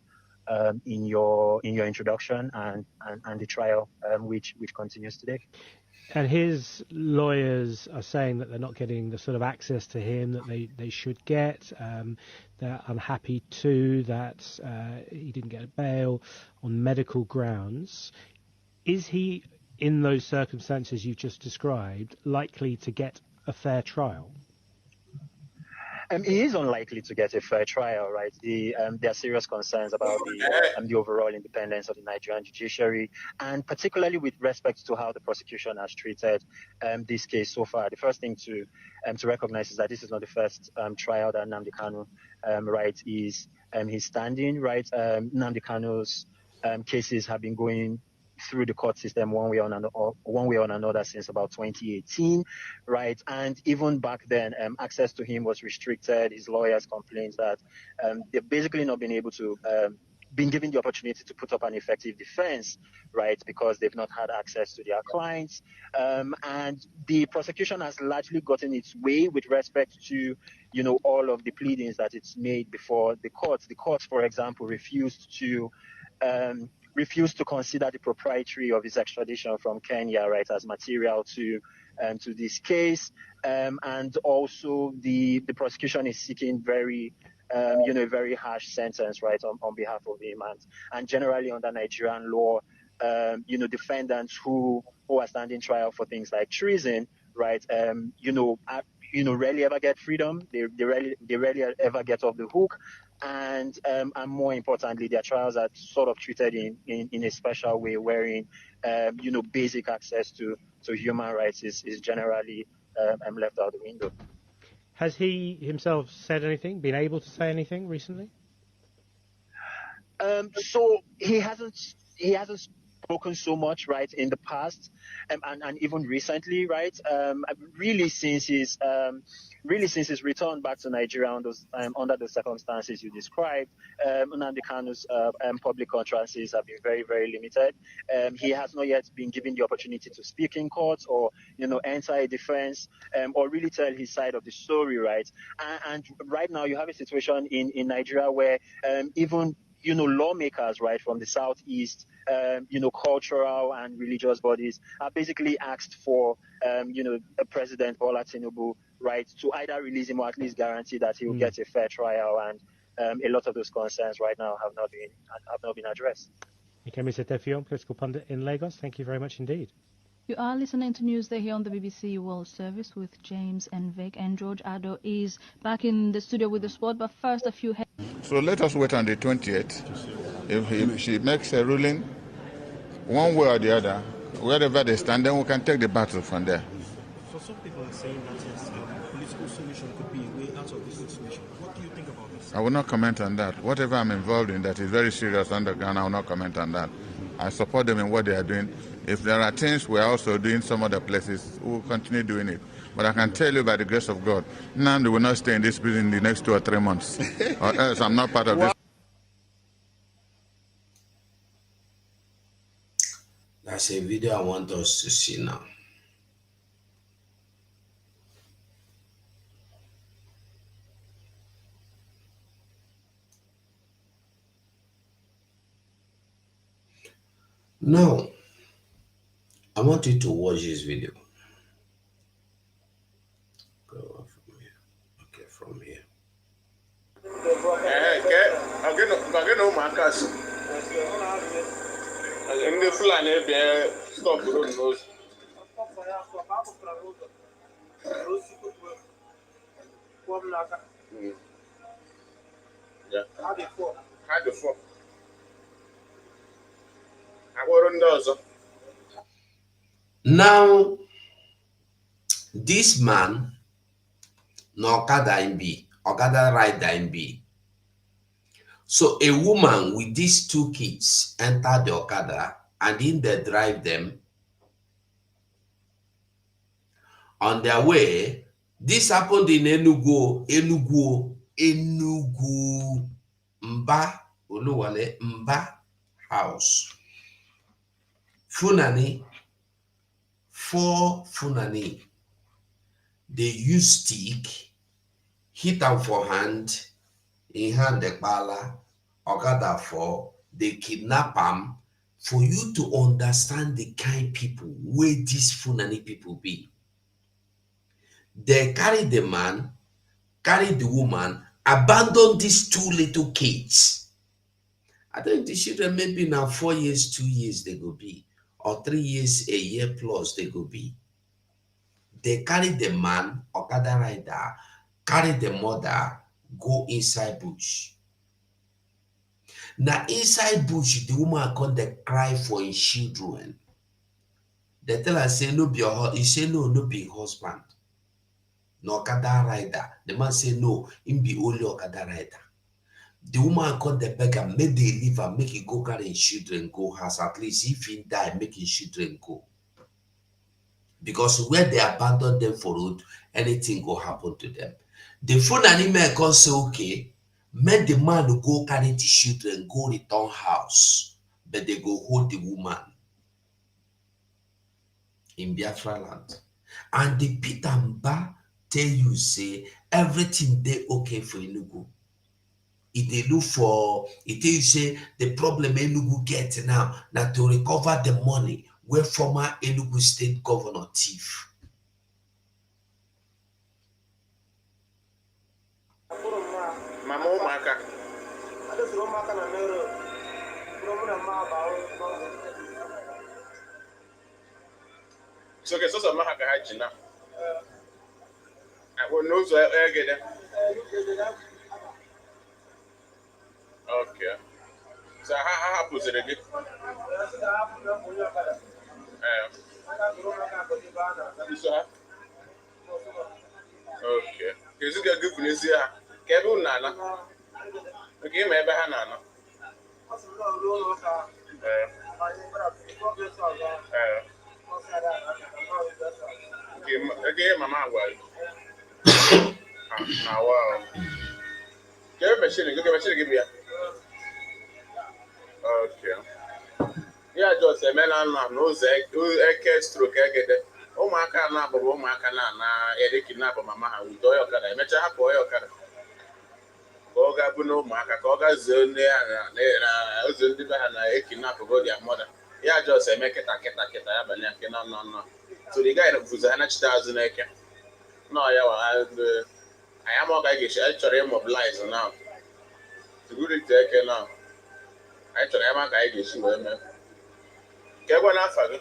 introduction, and the trial, which continues today. And his lawyers are saying that they're not getting the sort of access to him that they should get. They're unhappy too that he didn't get a bail on medical grounds. Is he, in those circumstances you've just described, likely to get a fair trial? He is unlikely to get a fair trial, right? There are serious concerns about the overall independence of the Nigerian judiciary, and particularly with respect to how the prosecution has treated this case so far. The first thing to recognize is that this is not the first trial that Nnamdi Kanu right is he's standing, right? Nnamdi Kanu's cases have been going through the court system one way or another since about 2018, right? And even back then, access to him was restricted. His lawyers complained that they've basically not been able to been given the opportunity to put up an effective defense, right? Because they've not had access to their clients. And the prosecution has largely gotten its way with respect to, all of the pleadings that it's made before the courts. The courts, for example, refused to consider the propriety of his extradition from Kenya, right, as material to this case. And also the prosecution is seeking very a very harsh sentence, right, on behalf of the imams. And generally under Nigerian law, defendants who are standing trial for things like treason, right, rarely ever get freedom. They rarely ever get off the hook. And more importantly, their trials are sort of treated in a special way, wherein basic access to human rights is generally left out the window. Has he himself said anything? Been able to say anything recently? So he hasn't spoken so much, right, in the past, and even recently, right. Really since his return back to Nigeria under those circumstances you described, Nnamdi Kanu's public utterances have been very, very limited. He has not yet been given the opportunity to speak in court or enter a defense or really tell his side of the story, right. And right now you have a situation in Nigeria where even lawmakers, right, from the southeast, cultural and religious bodies are basically asked for, President Bola Tinubu, right, to either release him or at least guarantee that he will get a fair trial. And a lot of those concerns right now have not been addressed. Okay, Mr. Tefion, political pundit in Lagos. Thank you very much indeed. You are listening to Newsday here on the BBC World Service with James and Vic, and George Addo is back in the studio with the sport. But first, a few. So let us wait on the 20th. If she makes a ruling, one way or the other, wherever they stand, then we can take the battle from there. So some people are saying that yes, political solution could be a way out of this situation. What do you think about this? I will not comment on that. Whatever I'm involved in that is very serious underground, I will not comment on that. I support them in what they are doing. If there are things we are also doing some other places, we will continue doing it. But I can tell you by the grace of God, Nnamdi will not stay in this prison in the next 2 or 3 months. Or else I'm not part of this. That's a video I want us to see now. Now, I want you to watch this video. Go on from here. Okay, from here. I'm getting my cousin. In the flying there, stop the road. Yeah. How the fuck? Now, this man, no Okada in B, Okada rider in B. So a woman with these 2 kids enter the Okada and in they drive them. On their way, this happened in Enugu, Mba house. Funani, 4 Funani, they use stick, hit them for hand, in hand the bala, Okada for, they kidnap them. For you to understand the kind people where these Funani people be. They carry the man, carry the woman, abandon these 2 little kids. I think the children maybe now 4 years, 2 years they go be, or 3 years, a year plus they go be. They carry the man, Okada rider, carry the mother, go inside bush. Now inside bush, the woman come dey cry for his children. They tell her say no be your husband. He say no, no be husband. No Okada rider. The man say no, him be only Okada rider. The woman come dey beg am, make they leave am, make he go carry his children go house. At least if he die, make his children go. Because where they abandon them for road, anything go happen to them. The Fulani men come say, okay, make the man go carry the children, go return house, but they go hold the woman in Biafra land. And the Peter Mba tell you, say, everything they okay for Enugu. If they look for, it tell you, say, the problem Enugu get now to recover the money where former Enugu state governor thief. Mama ụmụaka. So ke sọsọ ma ha ka ha ji na. Akpọ n'ụzọ egede. Okay. So ha hapụziri gị. So ha. Okay. Kedu ka gị kwunezi ha? Ka ebe unu na-ana? Oke ịma ebe ha na-ana? Okay, mama agwa. Na wow. Ke machine gị bịa. Okay. Ya just emela na n'ụzọ eke stroke egede. Ụmụaka na-abụ ụmụaka na edeki na-abụ mama ha udo ya ọkada emechaa hapụ ya ọkada ka ọ ga-abụ na ụmụaka ka ọ ga zuo nne ya na ozu ndị be ha na ekinapụ go dia mother ya just eme kịta ya banye nke nọ so the guy buzi ha nachite azụ n'eke nọ ya wa anyị ama ọ ga-egechi anyị chọrọ immobilize now security eke now anyị chọrọ ya ma ka anyị ga-esi wee mee ka egwe n'afa gị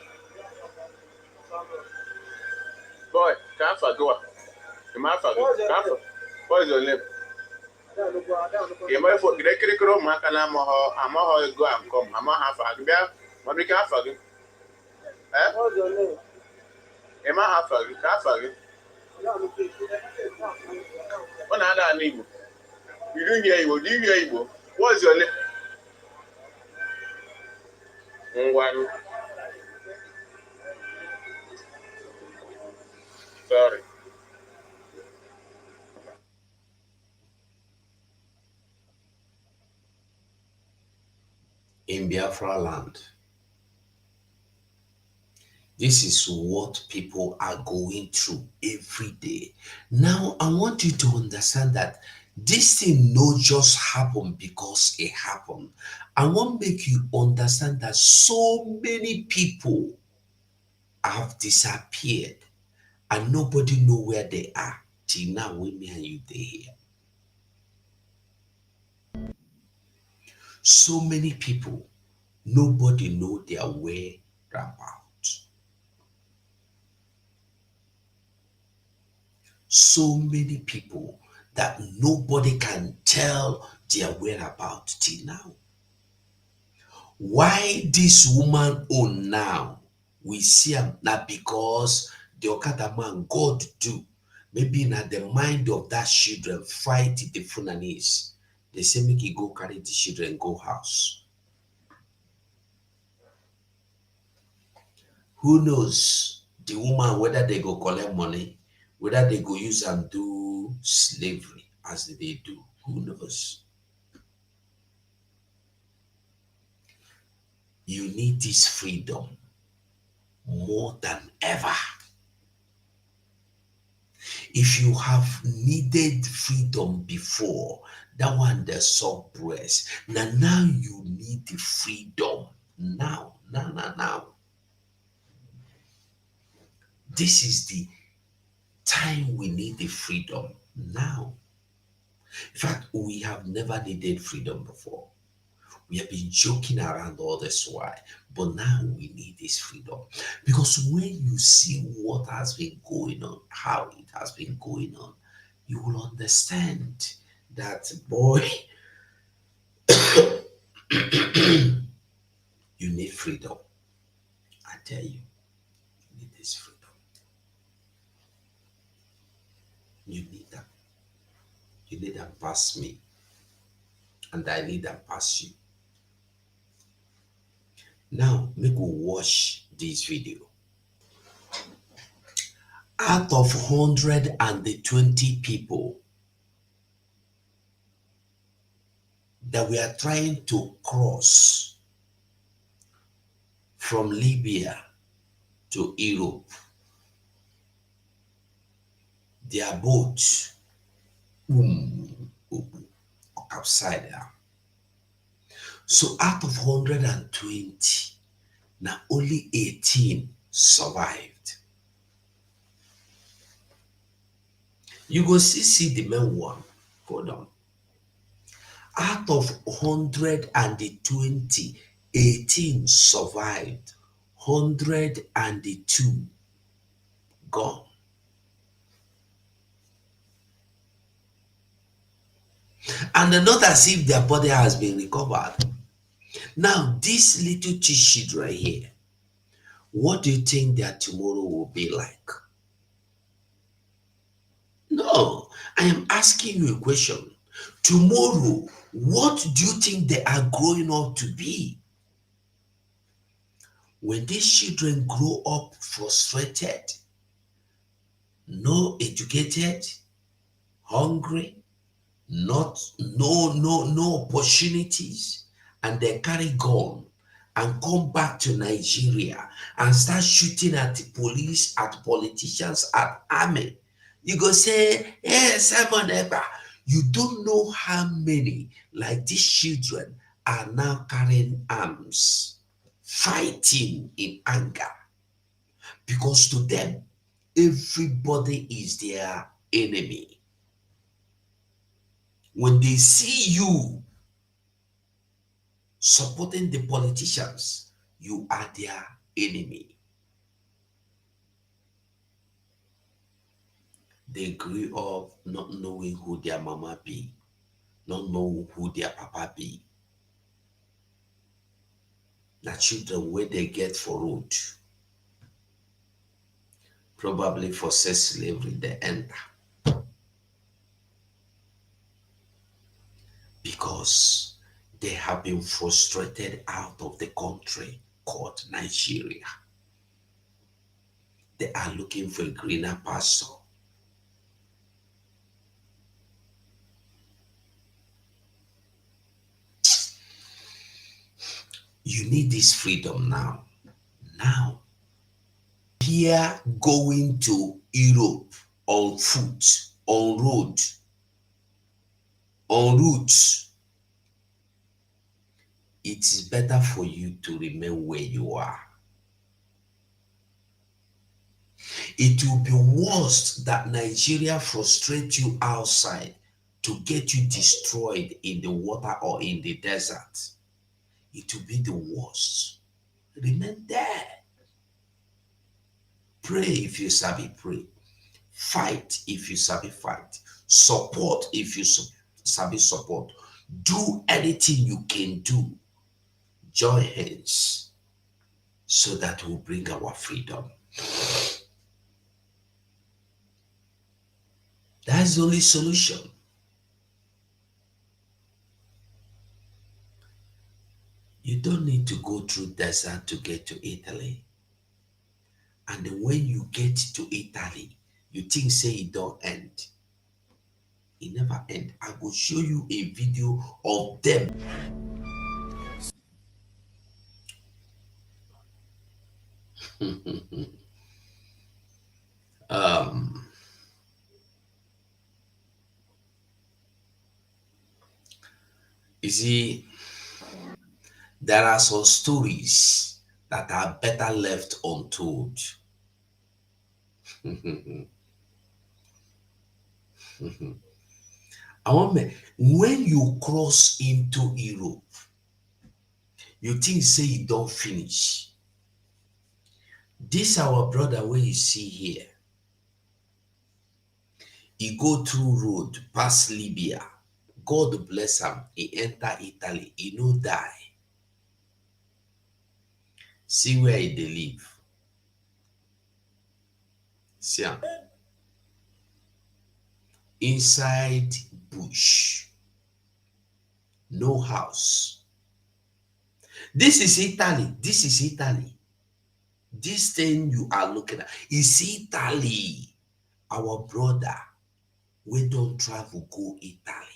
boy, kafa goa. Imafa go. Kafa. What is your name? Ima for kire kro maka na amaho go and come. Ama hafa bia. Mabi kafa go. Eh? What is your name? Ima hafa go. Kafa go. One other name. You do hear Igbo. Do you hear Igbo? What is your name? Ngwanu. Sorry. In Biafra land, this is what people are going through every day. Now, I want you to understand that this thing not just happen because it happened. I want to make you understand that so many people have disappeared and nobody know where they are till now when me and you they here. So many people, nobody know their whereabouts. So many people that nobody can tell their whereabouts till now. Why this woman own now? We see am not because the Okada man God do. Maybe not the mind of that children fight the Funanis. They say make you go carry the children go house. Who knows the woman whether they go collect money, whether they go use and do slavery as they do. Who knows? You need this freedom more than ever. If you have needed freedom before, that one the soft breast. Now you need the freedom. Now. This is the time we need the freedom now. In fact, we have never needed freedom before. We have been joking around all this while, but now we need this freedom. Because when you see what has been going on, how it has been going on, you will understand that, boy, you need freedom. I tell you, you need this freedom. You need that. You need that past me. And I need that past you. Now, make we watch this video. Out of 120 people that we are trying to cross from Libya to Europe, their boat, boom, upside down. So out of 120, now only 18 survived. You go see the main one. Hold on. Out of 120, 18 survived. 102 gone. And not as if their body has been recovered. Now, this little children here, what do you think their tomorrow will be like? No, I am asking you a question. Tomorrow, what do you think they are growing up to be? When these children grow up frustrated, no educated, hungry, no opportunities, and they carry gun and come back to Nigeria and start shooting at the police, at politicians, at army, you go say, hey, Simon Ekpa, you don't know how many like these children are now carrying arms, fighting in anger, because to them, everybody is their enemy. When they see you supporting the politicians, you are their enemy. They grew up not knowing who their mama be, not knowing who their papa be. The children where they get for road, probably for sex slavery, they enter. Because they have been frustrated out of the country called Nigeria. They are looking for a greener pasture. You need this freedom now. Now, here going to Europe on foot, on road, on route, it is better for you to remain where you are. It will be worse that Nigeria frustrates you outside to get you destroyed in the water or in the desert. It will be the worst. Remain there. Pray if you sabi pray. Fight if you sabi fight. Support if you sabi support. Do anything you can do. Join hands so that we'll bring our freedom. That's the only solution. You don't need to go through desert to get to Italy. And then when you get to Italy, you think say it don't end. It never end. I will show you a video of them. You see, there are some stories that are better left untold. I want me, when you cross into Europe, you think say you don't finish. This our brother where you see here. He go through road pass Libya. God bless him. He enter Italy. He no die. See where he dey live. See am. Inside bush. No house. This is Italy. This is Italy. This thing you are looking at is Italy. Our brother, we don't travel go Italy.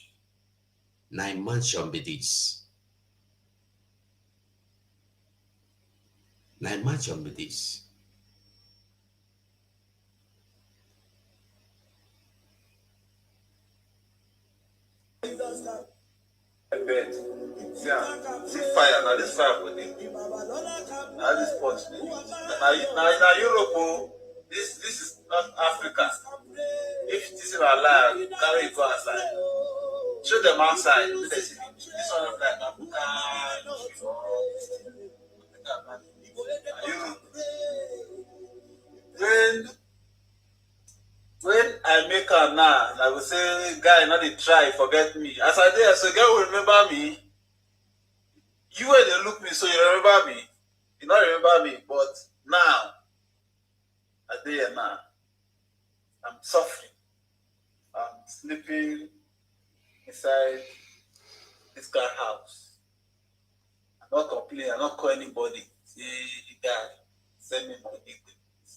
Now imagine be this. Now imagine be this. See fire now. This fire for them. Now this pot. Now Europe. Oh, this is not Africa. If this is alive, carry it go outside. Show them outside. This one is like Africa. When I make her now, I will say, guy, not dey try, forget me. As I did, so girl will remember me. You when they look me, so you remember me. You not remember me, but now, I dey here now. I'm suffering. I'm sleeping inside this guy's house. I'm not complaining, I'm not calling anybody. See, guy, send me money.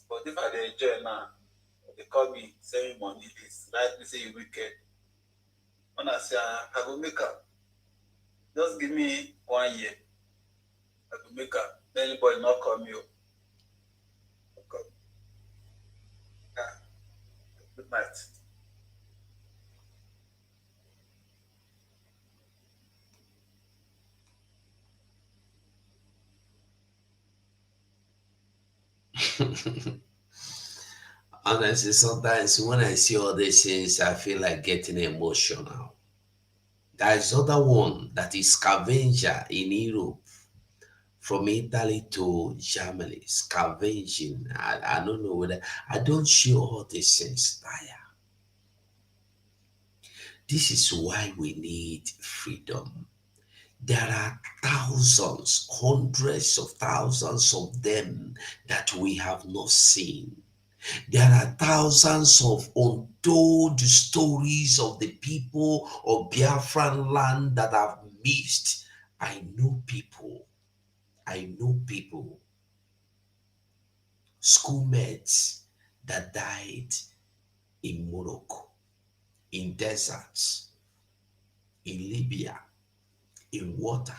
But if I dey enjoy now, they call me, send me money, this, right? Me say you wicked. When I say, I go make up. Just give me 1 year. I go make up. Anybody not call me. Okay. Good night. Honestly, sometimes when I see all these things, I feel like getting emotional. There is other one that is scavenger in Europe, from Italy to Germany, scavenging. I don't know whether I don't share all these things tire. This is why we need freedom. There are thousands, hundreds of thousands of them that we have not seen. There are thousands of untold stories of the people of Biafran land that I've missed. I know people, schoolmates that died in Morocco, in deserts, in Libya, in water.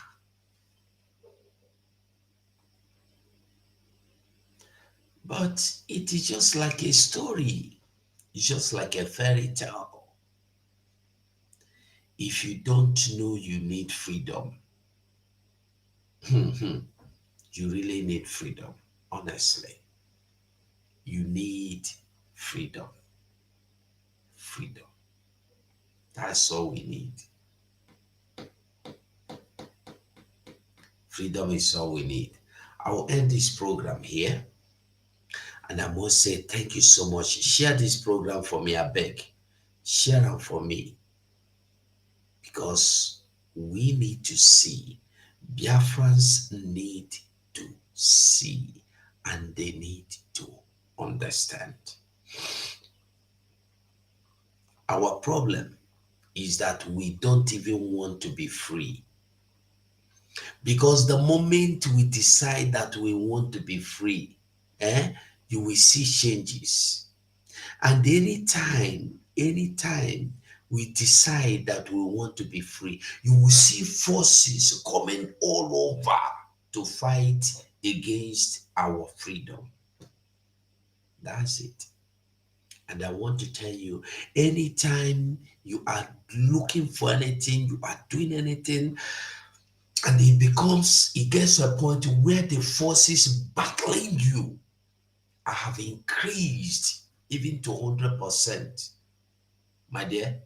But it is just like a story, it's just like a fairy tale. If you don't know you need freedom, you really need freedom, honestly. You need freedom. Freedom. That's all we need. Freedom is all we need. I will end this program here. And I must say thank you so much. Share this program for me, I beg. Share it for me. Because we need to see. Biafrans need to see. And they need to understand. Our problem is that we don't even want to be free. Because the moment we decide that we want to be free, you will see changes. And anytime we decide that we want to be free, you will see forces coming all over to fight against our freedom. That's it. And I want to tell you, anytime you are looking for anything, you are doing anything, and it gets to a point where the forces battling you have increased even to 100%. My dear,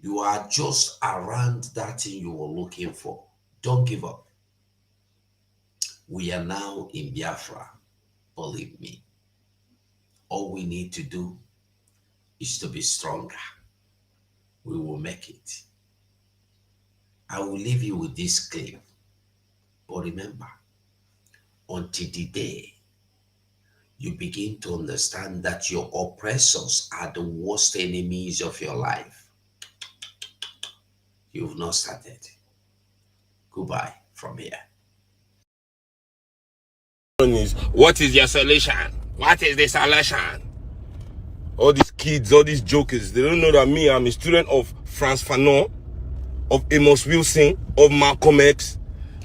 you are just around that thing you were looking for. Don't give up. We are now in Biafra. Believe me. All we need to do is to be stronger. We will make it. I will leave you with this clip. But remember, until the day you begin to understand that your oppressors are the worst enemies of your life, you've not started. Goodbye from here. What is your solution? What is the solution? All these kids, all these jokers, they don't know that me, I'm a student of Frantz Fanon, of Amos Wilson, of Malcolm X.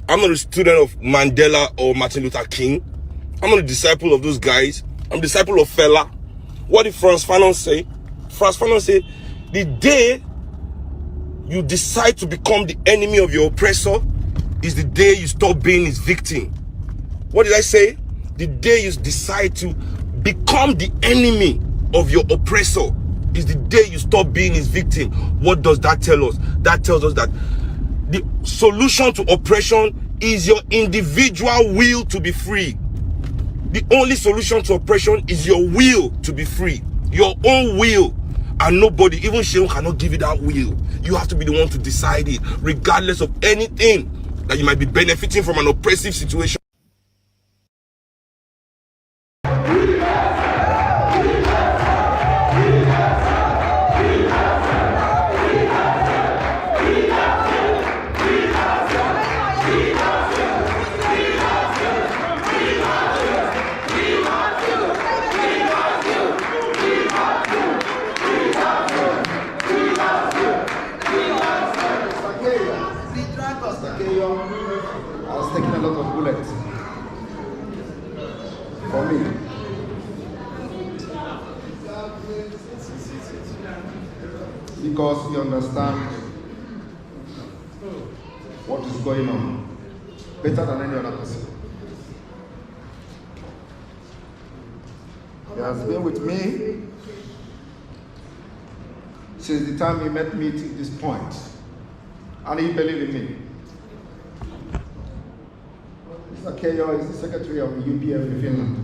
I'm not a student of Mandela or Martin Luther King. I'm not a disciple of those guys. I'm a disciple of Fela. What did Frantz Fanon say? Frantz Fanon said, the day you decide to become the enemy of your oppressor is the day you stop being his victim. What did I say? The day you decide to become the enemy of your oppressor is the day you stop being his victim. What does that tell us? That tells us that the solution to oppression is your individual will to be free. The only solution to oppression is your will to be free. Your own will. And nobody, even Shehu, cannot give you that will. You have to be the one to decide it, regardless of anything that you might be benefiting from an oppressive situation. I was taking a lot of bullets for me. Because you understand what is going on better than any other person. He has been with me since the time he met me to this point, and he believed in me. Mr. Keyo is the secretary of the UPF in Finland.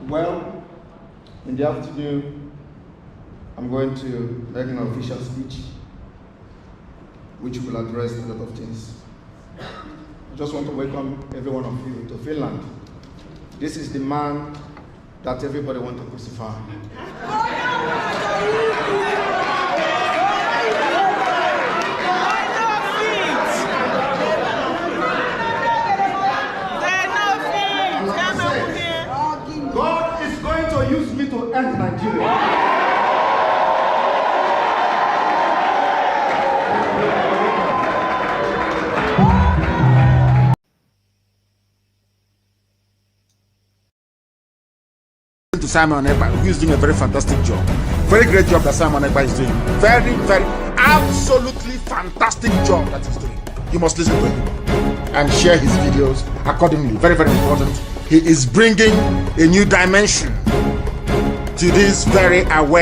Well, in the afternoon, I'm going to make an official speech which will address a lot of things. I just want to welcome every one of you to Finland. This is the man that everybody wants to crucify. God is going to use me to end Nigeria. To Simon Ekpa, who is doing a very fantastic job. Very great job that Simon Ekpa is doing. Very, very, absolutely fantastic job that he's doing. You must listen to him and share his videos accordingly. Very, very important. He is bringing a new dimension to this very aware